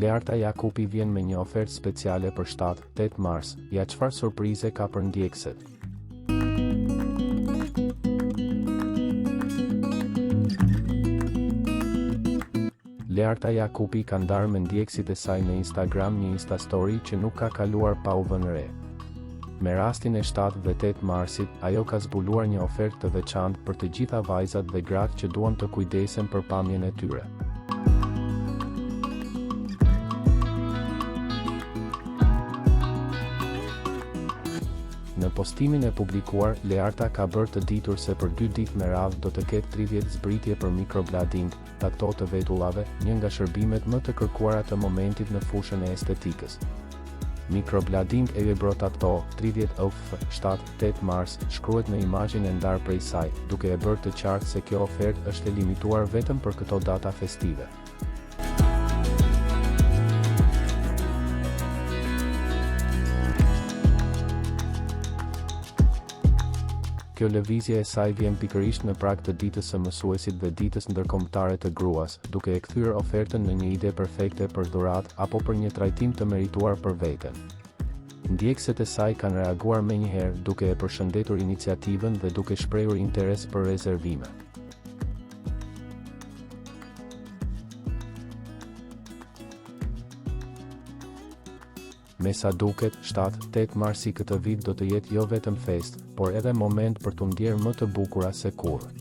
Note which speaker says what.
Speaker 1: Learta Jakupi vjen me një ofertë speciale për 7-8 mars. Ja çfarë surprize ka për ndjekësit. Learta Jakupi ka ndarë me ndjekësit e saj në Instagram një Insta Story që nuk ka kaluar pa u vënë re. Me rastin e 7 dhe 8 marsit, ajo ka zbuluar një ofertë të veçantë për të gjitha vajzat dhe gratë që duan të kujdesen për pamjen e tyre. Në postimin e publikuar, Learta ka bërë të ditur se për 2 ditë me radhë do të ketë 30 zbritje për microblading, tato të vetullave, një nga shërbimet më të kërkuara të momentit në fushën e estetikës. Microblading e tato 30 OF 7-8 mars, shkruhet në imazhin e ndarë prej saj, duke e bërë të qartë se kjo ofertë është e limituar vetëm për këto data festive. Kjo lëvizje e saj vjen pikërisht në prag të ditës së mësuesit dhe ditës ndërkombëtare të gruas, duke e kthyer ofertën në një ide perfekte për dhuratë apo për një trajtim të merituar për veten. Ndjekësit e saj kanë reaguar menjëherë duke e përshëndetur iniciativën dhe duke shprehur interes për rezervime. Me sa duket, 7-8 marsi këtë vit do të jetë jo vetëm festë, por edhe moment për t'u ndjerë më të bukura se kurrë.